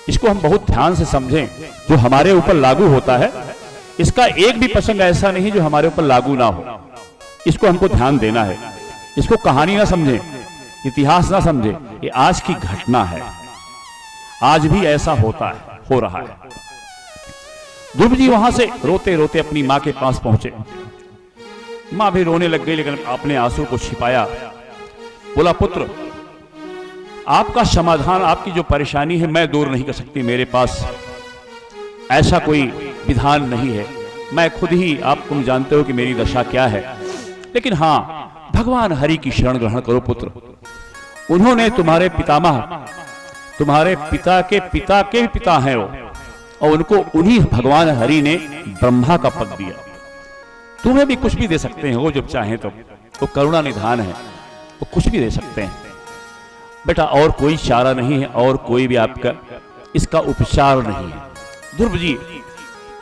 इसको हम बहुत ध्यान से समझें। जो हमारे ऊपर लागू होता है, इसका एक भी प्रसंग ऐसा नहीं जो हमारे ऊपर लागू ना हो। इसको हमको ध्यान देना है। इसको कहानी ना समझें, इतिहास ना समझें, ये आज की घटना है। आज भी ऐसा होता है, हो रहा है। ध्रुव जी वहां से रोते रोते अपनी मां के पास पहुंचे। मां भी रोने लग गई, लेकिन अपने आंसू को छिपाया। बोला, पुत्र आपका समाधान, आपकी जो परेशानी है मैं दूर नहीं कर सकती, मेरे पास ऐसा कोई विधान नहीं है। मैं खुद ही, आप तुम जानते हो कि मेरी दशा क्या है, लेकिन हां, भगवान हरि की शरण ग्रहण करो पुत्र। उन्होंने तुम्हारे पितामह, तुम्हारे पिता के पिता हैं वो, और उनको उन्हीं भगवान हरि ने ब्रह्मा का पद दिया। तुम्हें भी कुछ भी दे सकते हैं वो, जब चाहें तो। वो करुणा निधान है, वो कुछ भी दे सकते हैं बेटा, और कोई चारा नहीं है, और कोई भी आपका इसका उपचार नहीं है। ध्रुव जी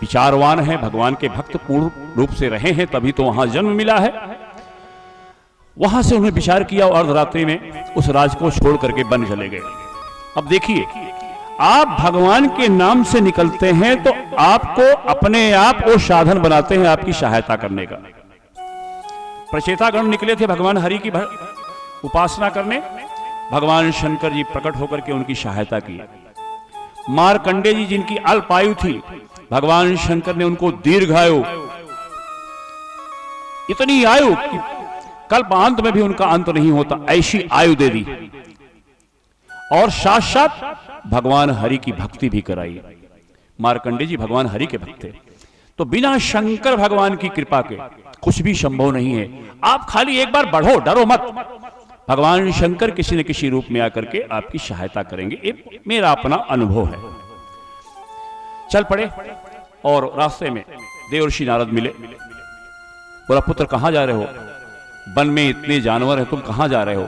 विचारवान है, भगवान के भक्त पूर्ण रूप से रहे हैं, तभी तो वहां जन्म मिला है। वहां से उन्होंने विचार किया और अर्धरात्रि में उस राज को छोड़ करके वन चले गए। अब देखिए, आप भगवान के नाम से निकलते हैं तो आपको अपने आप वो साधन बनाते हैं आपकी सहायता करने का। प्रचेतागण निकले थे भगवान हरि की उपासना करने, भगवान शंकर जी प्रकट होकर के उनकी सहायता की। मार्कंडे जी जिनकी अल्प आयु थी, भगवान शंकर ने उनको दीर्घायु, इतनी आयु कि कल्पांत में भी उनका अंत नहीं होता, ऐसी आयु दे दी। और साथ साथ भगवान हरि की भक्ति भी कराई। मार्कंडे जी भगवान हरि के भक्त थे। तो बिना शंकर भगवान की कृपा के कुछ भी संभव नहीं है। आप खाली एक बार बढ़ो, डरो मत। भगवान शंकर किसी न किसी रूप में आकर के आपकी सहायता करेंगे, ये मेरा अपना अनुभव है। चल पड़े और रास्ते में देवर्षि नारद मिले। बोला, पुत्र कहां जा रहे हो? वन में इतने जानवर हैं, तुम कहां जा रहे हो?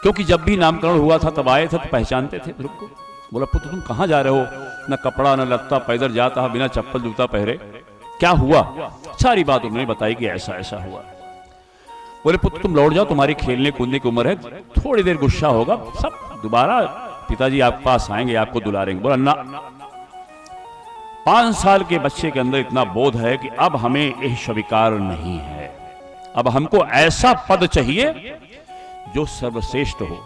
क्योंकि जब भी नामकरण हुआ था तब आए थे तो पहचानते थे ध्रुव को। बोला, पुत्र तुम कहां जा रहे हो? न कपड़ा न लत्ता, पैदल जाता, बिना चप्पल जूता पहरे, क्या हुआ? सारी बात उन्होंने बताई कि ऐसा ऐसा हुआ। बोले, पुत्र तुम लौट जाओ, तुम्हारी खेलने कूदने की उम्र है, थोड़ी देर गुस्सा होगा, सब दोबारा पिताजी आपके पास आएंगे, आपको दुलारेंगे। बोला, ना, 5 साल के बच्चे के अंदर इतना बोध है कि अब हमें यह स्वीकार नहीं है। अब हमको ऐसा पद चाहिए जो सर्वश्रेष्ठ हो,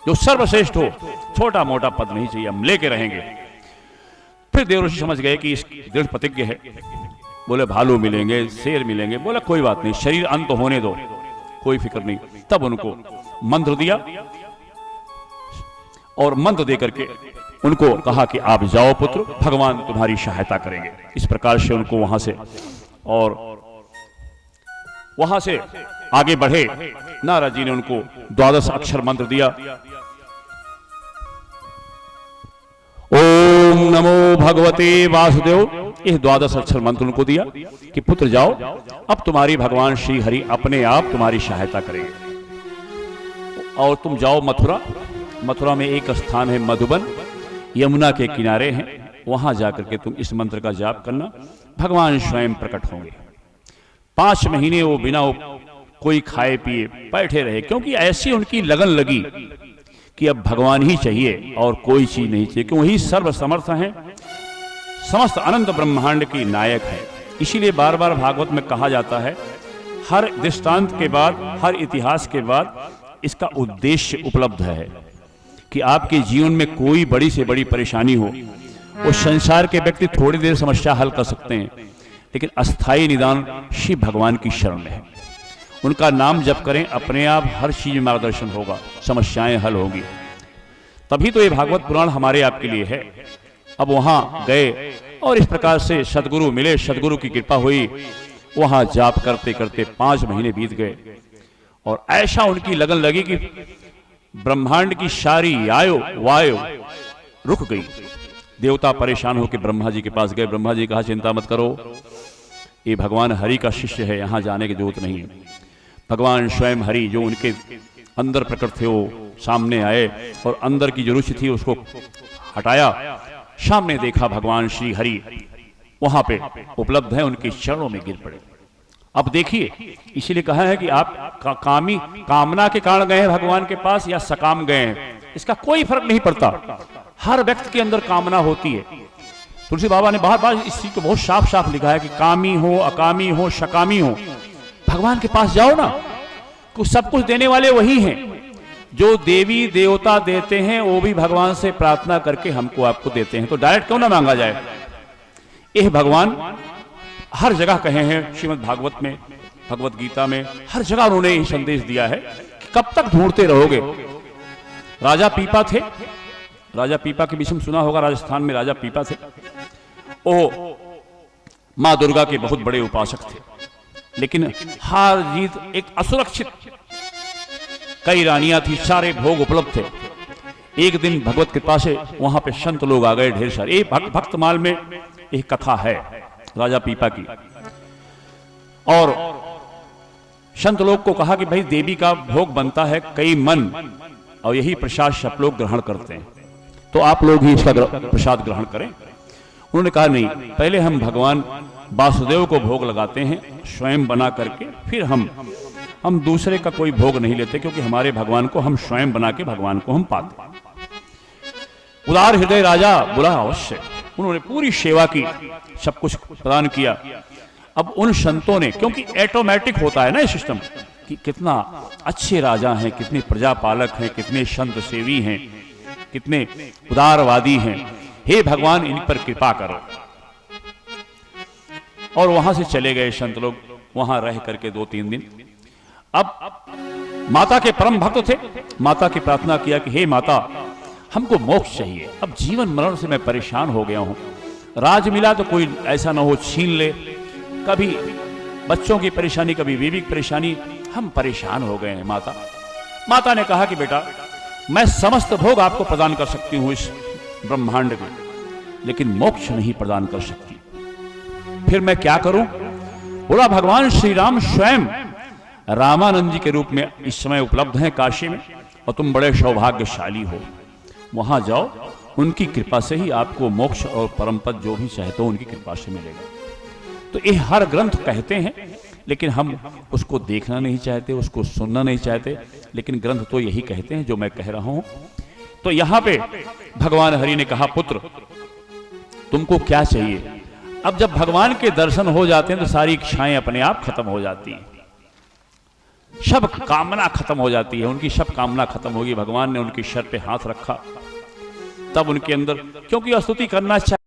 जो सर्वश्रेष्ठ हो, छोटा मोटा पद नहीं चाहिए, हम लेके रहेंगे। फिर देवर्षि समझ गए कि इस दृढ़ प्रतिज्ञ है। बोले, भालू मिलेंगे, शेर मिलेंगे। बोला, कोई बात नहीं, शरीर अंत होने दो, कोई फिक्र नहीं। तब उनको मंत्र दिया और मंत्र दे करके उनको कहा कि आप जाओ पुत्र, भगवान तुम्हारी सहायता करेंगे। इस प्रकार से उनको वहां से और वहां से आगे बढ़े। नारद जी ने उनको 12 अक्षर मंत्र दिया। ओम नमो भगवते वासुदेव, यह 12 अक्षर मंत्र उनको दिया कि पुत्र जाओ, अब तुम्हारी भगवान श्री हरि अपने आप तुम्हारी सहायता करेंगे। और तुम जाओ मथुरा। मथुरा में एक स्थान है मधुबन, यमुना के किनारे हैं, वहां जाकर के तुम इस मंत्र का जाप करना, भगवान स्वयं प्रकट होंगे। 5 महीने वो बिना कोई खाए पिए बैठे रहे, क्योंकि ऐसी उनकी लगन लगी कि अब भगवान ही चाहिए और कोई चीज नहीं चाहिए, क्योंकि वही सर्वसमर्थ हैं, समस्त अनंत ब्रह्मांड की नायक है। इसीलिए बार बार भागवत में कहा जाता है, हर दृष्टांत के बाद, हर इतिहास के बाद इसका उद्देश्य उपलब्ध है कि आपके जीवन में कोई बड़ी से बड़ी परेशानी हो, वो संसार के व्यक्ति थोड़ी देर समस्या हल कर सकते हैं, लेकिन अस्थाई निदान शिव भगवान की शरण में है। उनका नाम जप करें, अपने आप हर चीज में मार्गदर्शन होगा, समस्याएं हल होगी। तभी तो ये भागवत पुराण हमारे आपके लिए है। अब वहां गए और इस प्रकार से सदगुरु मिले, सदगुरु की कृपा हुई, वहां जाप करते करते 5 महीने बीत गए और ऐसा उनकी लगन लगी कि ब्रह्मांड की सारी वायु रुक गई। देवता परेशान होकर ब्रह्मा जी के पास गए। ब्रह्मा जी कहा चिंता मत करो, ये भगवान हरि का शिष्य है, यहां जाने की जरूरत नहीं है। भगवान स्वयं हरि जो उनके अंदर प्रकट थे वो सामने आए और अंदर की जो रुचि थी उसको हटाया। सामने देखा भगवान श्री हरि वहां पे उपलब्ध है, उनके चरणों में गिर पड़े। अब देखिए, इसीलिए कहा है कि आप कामना के कारण गए हैं भगवान के पास या सकाम गए हैं, इसका कोई फर्क नहीं पड़ता। हर व्यक्ति के अंदर कामना होती है। तुलसी बाबा ने बार बार इस चीज को बहुत साफ साफ लिखा है कि कामी हो, अकामी हो, सकामी हो, भगवान के पास जाओ ना, कुछ सब कुछ देने वाले वही हैं। जो देवी देवता देते हैं वो भी भगवान से प्रार्थना करके हमको आपको देते हैं, तो डायरेक्ट क्यों ना मांगा जाए। यह भगवान हर जगह कहे हैं, श्रीमद् भागवत में, भगवत गीता में, हर जगह उन्होंने यही संदेश दिया है कि कब तक ढूंढते रहोगे। राजा पीपा थे, राजा पीपा के विषय में सुना होगा, राजस्थान में राजा पीपा थे। वो मां दुर्गा के बहुत बड़े उपासक थे, लेकिन हार जीत एक असुरक्षित, कई रानियां थी, सारे भोग उपलब्ध थे। एक दिन भगवत कृपा से वहां पे संत लोग आ गए ढेर सारे। भक्तमाल में एक कथा है राजा पीपा की, और संत लोग को कहा कि भाई देवी का भोग बनता है कई मन, और यही प्रसाद सब लोग ग्रहण करते हैं, तो आप लोग ही इसका प्रसाद ग्रहण करें। उन्होंने कहा नहीं, पहले हम भगवान वासुदेव को भोग लगाते हैं स्वयं बना करके, फिर हम दूसरे का कोई भोग नहीं लेते, क्योंकि हमारे भगवान को हम स्वयं बना के भगवान को हम पाते। उदार हृदय राजा बोला अवश्य। उन्होंने पूरी सेवा की, सब कुछ प्रदान किया। अब उन संतों ने, क्योंकि ऑटोमेटिक होता है ना ये सिस्टम कि कितना अच्छे राजा हैं, कितने प्रजापालक हैं, कितने संत सेवी हैं, कितने उदारवादी हैं, हे भगवान इन पर कृपा करो। और वहां से चले गए संत लोग, वहां रह करके 2-3 दिन। अब माता के परम भक्त थे, माता की प्रार्थना किया कि हे माता, हमको मोक्ष चाहिए, अब जीवन मरण से मैं परेशान हो गया हूं। राज मिला तो कोई ऐसा ना हो छीन ले, कभी बच्चों की परेशानी, कभी बीवी की परेशानी, हम परेशान हो गए हैं माता। माता ने कहा कि बेटा, मैं समस्त भोग आपको प्रदान कर सकती हूं इस ब्रह्मांड में, लेकिन मोक्ष नहीं प्रदान कर सकती। फिर मैं क्या करूं? बोला भगवान श्री राम स्वयं रामानंद जी के रूप में इस समय उपलब्ध हैं काशी में, और तुम बड़े सौभाग्यशाली हो। वहां जाओ, उनकी कृपा से ही आपको मोक्ष और परम पद जो भी चाहते हो उनकी कृपा से मिलेगा। तो ये हर ग्रंथ कहते हैं, लेकिन हम उसको देखना नहीं चाहते, उसको सुनना नहीं चाहते, लेकिन ग्रंथ तो यही कहते हैं जो मैं कह रहा हूं। तो यहां पे भगवान हरि ने कहा, पुत्र तुमको क्या चाहिए? अब जब भगवान के दर्शन हो जाते हैं तो सारी इच्छाएं अपने आप खत्म हो जाती हैं, सब कामना खत्म हो जाती है। उनकी सब कामना खत्म होगी। भगवान ने उनकी सर पे हाथ रखा, तब उनके अंदर, क्योंकि स्तुति करना चाहिए।